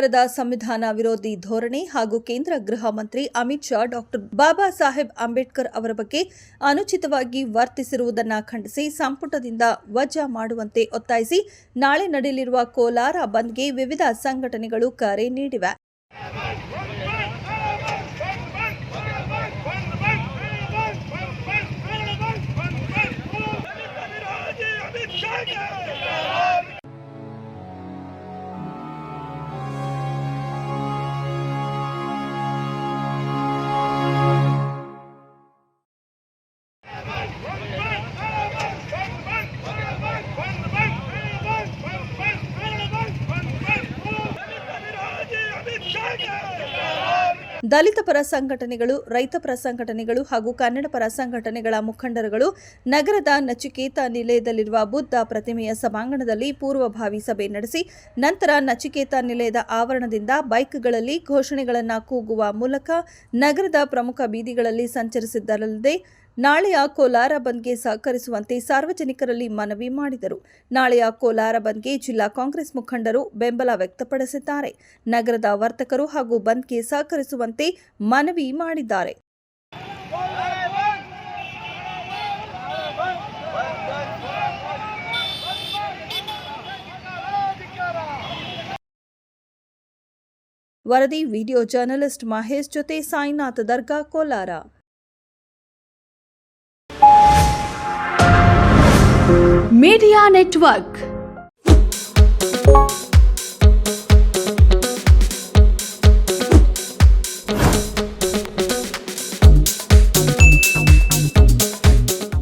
ಸರ್ಕಾರದ ಸಂವಿಧಾನ ವಿರೋಧಿ ಧೋರಣೆ ಹಾಗೂ ಕೇಂದ್ರ ಗೃಹ ಮಂತ್ರಿ ಅಮಿತ್ ಶಾ ಡಾಕ್ಟರ್ ಬಾಬಾ ಸಾಹೇಬ್ ಅಂಬೇಡ್ಕರ್ ಅವರ ಬಗ್ಗೆ ಅನುಚಿತವಾಗಿ ವರ್ತಿಸಿರುವುದನ್ನು ಖಂಡಿಸಿ ಸಂಪುಟದಿಂದ ವಜಾ ಮಾಡುವಂತೆ ಒತ್ತಾಯಿಸಿ ನಾಳೆ ನಡೆಯಲಿರುವ ಕೋಲಾರ ಬಂದ್ಗೆ ವಿವಿಧ ಸಂಘಟನೆಗಳು ಕರೆ ನೀಡಿವೆ. ದಲಿತ ಪರ ಸಂಘಟನೆಗಳು, ರೈತ ಪರ ಸಂಘಟನೆಗಳು ಹಾಗೂ ಕನ್ನಡ ಪರ ಸಂಘಟನೆಗಳ ಮುಖಂಡರುಗಳು ನಗರದ ನಚಿಕೇತ ನಿಲಯದಲ್ಲಿರುವ ಬುದ್ಧ ಪ್ರತಿಮೆಯ ಸಭಾಂಗಣದಲ್ಲಿ ಪೂರ್ವಭಾವಿ ಸಭೆ ನಡೆಸಿ ನಂತರ ನಚಿಕೇತ ನಿಲಯದ ಆವರಣದಿಂದ ಬೈಕ್ಗಳಲ್ಲಿ ಘೋಷಣೆಗಳನ್ನು ಕೂಗುವ ಮೂಲಕ ನಗರದ ಪ್ರಮುಖ ಬೀದಿಗಳಲ್ಲಿ ಸಂಚರಿಸಿದ್ದರಲ್ಲದೆ ನಾಳೆಯ ಕೋಲಾರ ಬಂದ್ಗೆ ಸಹಕರಿಸುವಂತೆ ಸಾರ್ವಜನಿಕರಲ್ಲಿ ಮನವಿ ಮಾಡಿದರು. ನಾಳೆಯ ಕೋಲಾರ ಬಂದ್ಗೆ ಜಿಲ್ಲಾ ಕಾಂಗ್ರೆಸ್ ಮುಖಂಡರು ಬೆಂಬಲ ವ್ಯಕ್ತಪಡಿಸಿದ್ದಾರೆ. ನಗರದ ವರ್ತಕರು ಹಾಗೂ ಬಂದ್ಗೆ ಸಹಕರಿಸುವಂತೆ ಮನವಿ ಮಾಡಿದ್ದಾರೆ. ವರದಿ ವಿಡಿಯೋ ಜರ್ನಲಿಸ್ಟ್ ಮಹೇಶ್ ಜೊತೆ ಸಾಯಿನಾಥ್ ದರ್ಗಾ, ಕೋಲಾರ. Media network